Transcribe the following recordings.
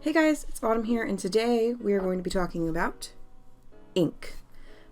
Hey guys, it's Autumn here, and today we are going to be talking about ink.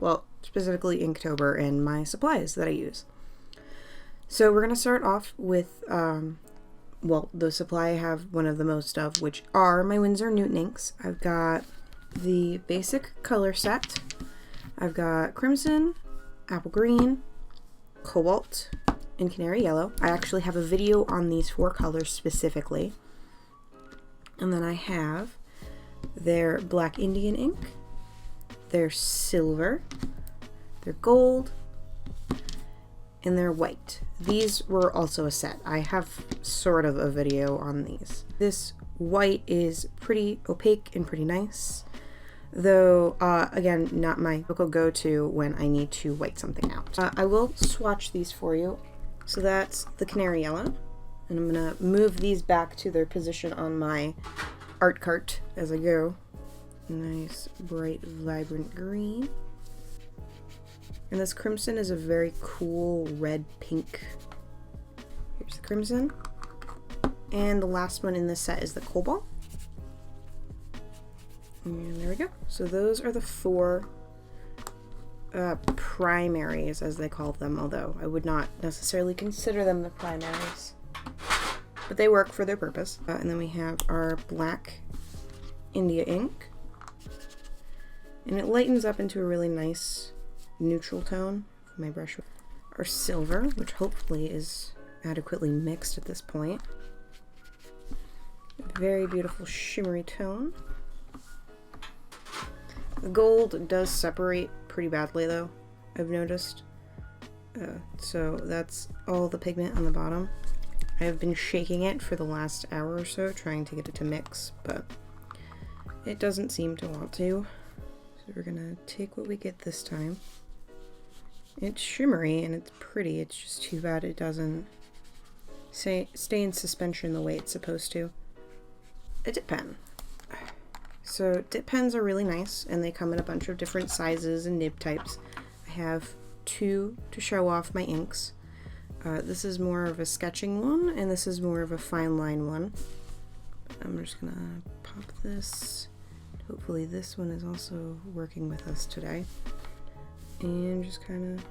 Well, specifically Inktober and my supplies that I use. So we're going to start off with, the supply I have one of the most of, which are my Winsor Newton inks. I've got the basic color set. I've got crimson, apple green, cobalt, and canary yellow. I actually have a video on these four colors specifically. And then I have their black Indian ink, their silver, their gold, and their white. These were also a set. I have sort of a video on these. This white is pretty opaque and pretty nice, though, again, not my typical go-to when I need to white something out. I will swatch these for you. So that's the canary yellow. And I'm going to move these back to their position on my art cart as I go. Nice, bright, vibrant green. And this crimson is a very cool red pink. Here's the crimson. And the last one in this set is the cobalt. And there we go. So those are the four primaries, as they call them, although I would not necessarily consider them the primaries. But they work for their purpose. And then we have our black India ink. And it lightens up into a really nice neutral tone with my brush. Our silver, which hopefully is adequately mixed at this point. Very beautiful shimmery tone. The gold does separate pretty badly though, I've noticed. So that's all the pigment on the bottom. I have been shaking it for the last hour or so, trying to get it to mix, but it doesn't seem to want to. So we're gonna take what we get this time. It's shimmery and it's pretty, it's just too bad it doesn't stay in suspension the way it's supposed to. A dip pen. So dip pens are really nice, and they come in a bunch of different sizes and nib types. I have two to show off my inks. This is more of a sketching one, and this is more of a fine line one. I'm just gonna pop this. Hopefully this one is also working with us today. And just kind of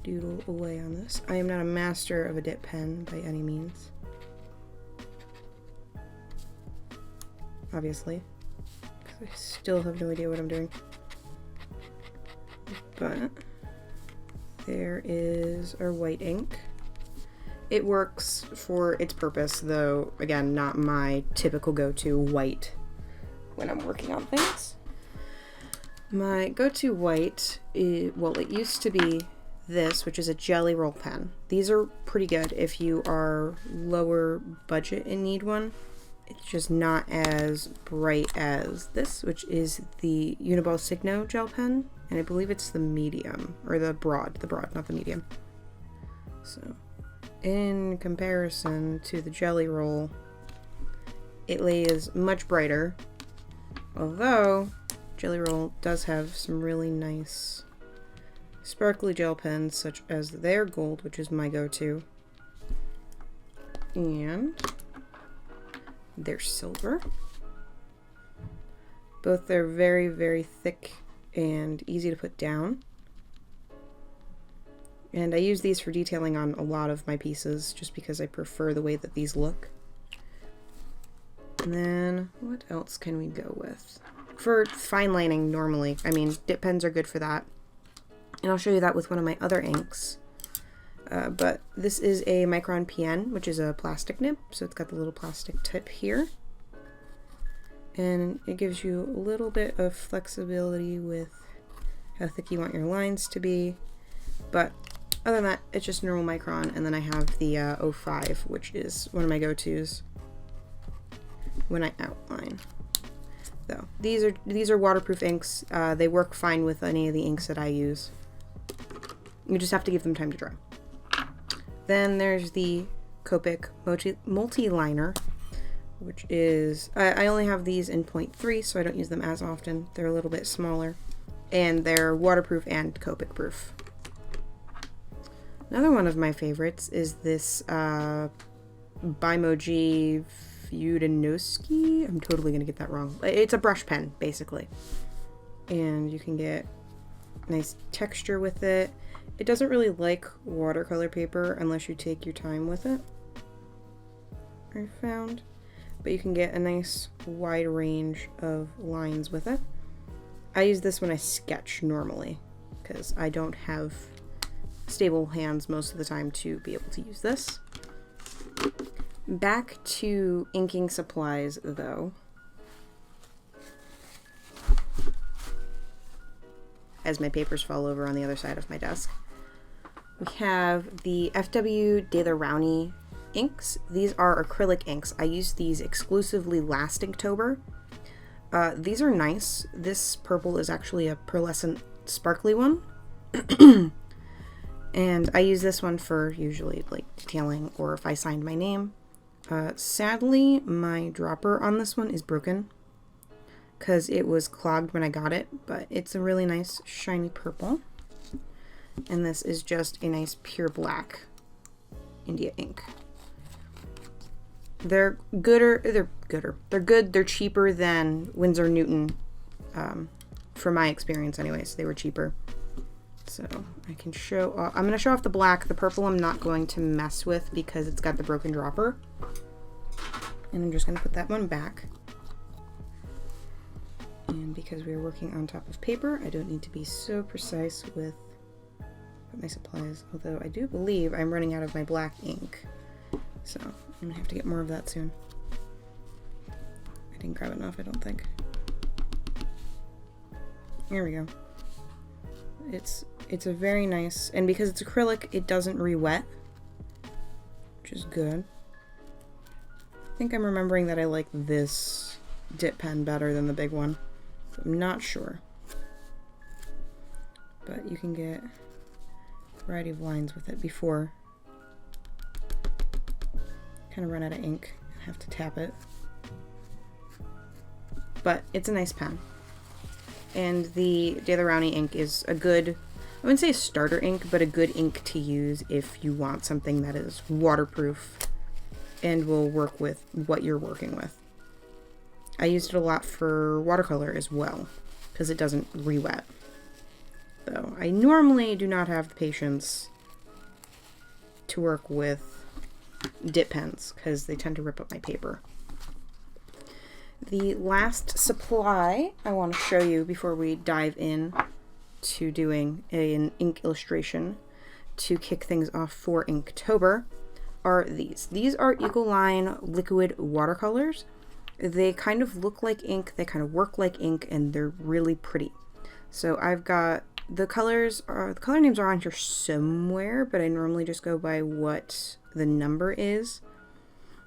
doodle away on this. I am not a master of a dip pen by any means. Obviously. Because I still have no idea what I'm doing. But there is our white ink. It works for its purpose, though, again, not my typical go-to white when I'm working on things. My go-to white, it used to be this, which is a jelly roll pen. These are pretty good if you are lower budget and need one. It's just not as bright as this, which is the Uniball Signo gel pen. And I believe it's the medium, or the broad, not the medium. So, in comparison to the jelly roll, it lays much brighter. Although, jelly roll does have some really nice sparkly gel pens, such as their gold, which is my go-to. And their silver. Both are very, very thick and easy to put down. And I use these for detailing on a lot of my pieces just because I prefer the way that these look. And then what else can we go with? For fine lining normally, I mean, dip pens are good for that. And I'll show you that with one of my other inks. But this is a Micron PN, which is a plastic nib, so it's got the little plastic tip here. And it gives you a little bit of flexibility with how thick you want your lines to be. But other than that, it's just normal Micron. And then I have the 05, which is one of my go-tos when I outline. Though these are waterproof inks. They work fine with any of the inks that I use. You just have to give them time to dry. Then there's the Copic multi-liner, which is, I only have these in 0.3, so I don't use them as often. They're a little bit smaller, and they're waterproof and Copic proof. Another one of my favorites is this Bimoji Feudinoski. I'm totally gonna get that wrong. It's a brush pen, basically. And you can get nice texture with it. It doesn't really like watercolor paper unless you take your time with it, I found. But you can get a nice wide range of lines with it. I use this when I sketch normally because I don't have stable hands most of the time to be able to use this. Back to inking supplies though. As my papers fall over on the other side of my desk. We have the FW Daler-Rowney inks. These are acrylic inks. I used these exclusively last Inktober. These are nice. This purple is actually a pearlescent sparkly one. And I use this one for usually like detailing or if I signed my name. Sadly, my dropper on this one is broken because it was clogged when I got it, but it's a really nice shiny purple. And this is just a nice pure black India ink. They're good. They're cheaper than Winsor Newton, from my experience anyways. They were cheaper. So I can show off. I'm going to show off the black. The purple I'm not going to mess with because it's got the broken dropper. And I'm just going to put that one back. And because we're working on top of paper, I don't need to be so precise with my supplies. Although I do believe I'm running out of my black ink. So I'm going to have to get more of that soon. I didn't grab enough, I don't think. Here we go. It's a very nice, and because it's acrylic, it doesn't re-wet, which is good. I think I'm remembering that I like this dip pen better than the big one. So I'm not sure. But you can get a variety of lines with it before kind of run out of ink and have to tap it. But it's a nice pen. And the Daler-Rowney ink is a good, I wouldn't say a starter ink, but a good ink to use if you want something that is waterproof and will work with what you're working with. I used it a lot for watercolor as well, because it doesn't re-wet. Though I normally do not have the patience to work with dip pens, because they tend to rip up my paper. The last supply I want to show you before we dive in to doing an ink illustration to kick things off for Inktober are these. These are Ecoline liquid watercolors. They kind of look like ink, they kind of work like ink, and they're really pretty. So I've got the color names are on here somewhere, but I normally just go by what the number is.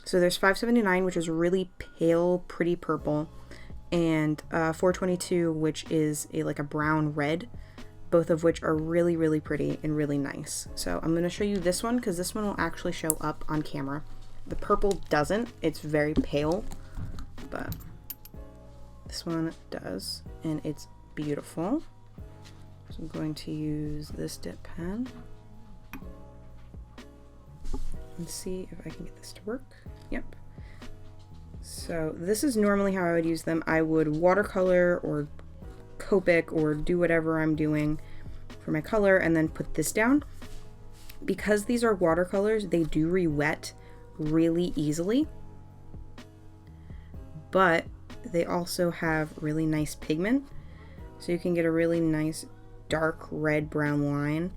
So there's 579, which is really pale, pretty purple, and 422, which is like a brown red, both of which are really, really pretty and really nice. So I'm going to show you this one because this one will actually show up on camera. The purple doesn't. It's very pale, but this one does, and it's beautiful. So I'm going to use this dip pen and see if I can get this to work. Yep. So this is normally how I would use them. I would watercolor or Copic or do whatever I'm doing for my color and then put this down. Because these are watercolors, they do re-wet really easily, but they also have really nice pigment, so you can get a really nice dark red brown line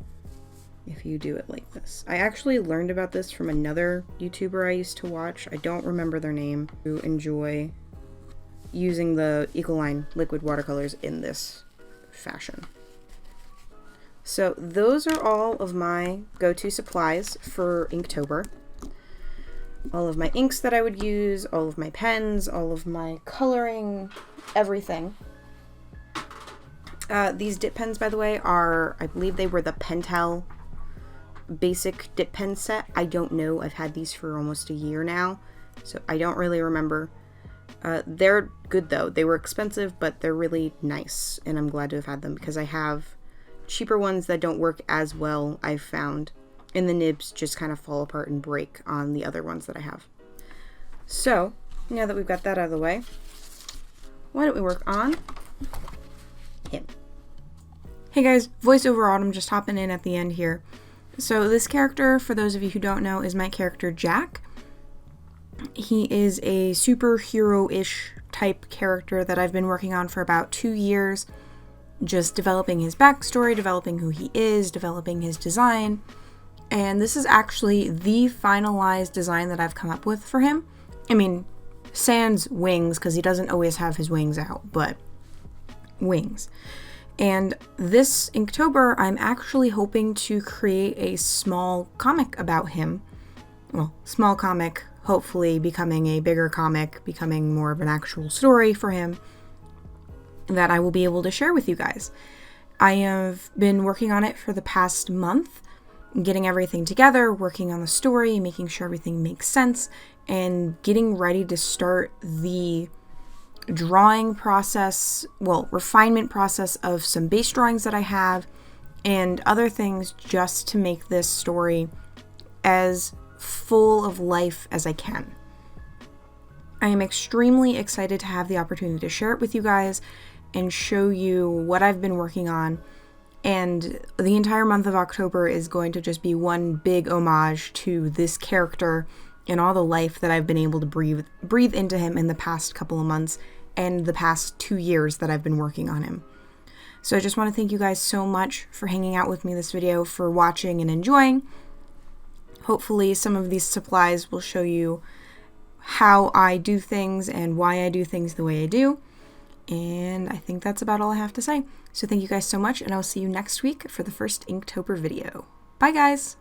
if you do it like this. I actually learned about this from another YouTuber I used to watch. I don't remember their name. To enjoy using the Ecoline liquid watercolors in this fashion. So those are all of my go-to supplies for Inktober. All of my inks that I would use, all of my pens, all of my coloring, everything. These dip pens, by the way, are, I believe they were the Pentel basic dip pen set. I don't know. I've had these for almost a year now, so I don't really remember. They're good though. They were expensive, but they're really nice, and I'm glad to have had them because I have cheaper ones that don't work as well, I've found, and the nibs just kind of fall apart and break on the other ones that I have. So now that we've got that out of the way, why don't we work on him? Hey guys, voiceover Autumn just hopping in at the end here. So this character, for those of you who don't know, is my character Jack. He is a superhero-ish type character that I've been working on for about 2 years, just developing his backstory, developing who he is, developing his design, and this is actually the finalized design that I've come up with for him. I mean, sans wings, because he doesn't always have his wings out, but wings. And this Inktober, I'm actually hoping to create a small comic about him. Well, small comic, hopefully becoming a bigger comic, becoming more of an actual story for him that I will be able to share with you guys. I have been working on it for the past month, getting everything together, working on the story, making sure everything makes sense, and getting ready to start the drawing process, well, refinement process of some base drawings that I have and other things just to make this story as full of life as I can. I am extremely excited to have the opportunity to share it with you guys and show you what I've been working on, and the entire month of October is going to just be one big homage to this character and all the life that I've been able to breathe into him in the past couple of months and the past 2 years that I've been working on him. So I just want to thank you guys so much for hanging out with me this video, for watching and enjoying. Hopefully some of these supplies will show you how I do things and why I do things the way I do. And I think that's about all I have to say. So thank you guys so much, and I'll see you next week for the first Inktober video. Bye guys!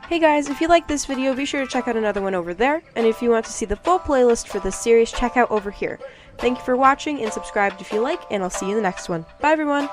Hey guys, if you like this video, be sure to check out another one over there, and if you want to see the full playlist for this series, check out over here. Thank you for watching, and subscribe if you like, and I'll see you in the next one. Bye everyone!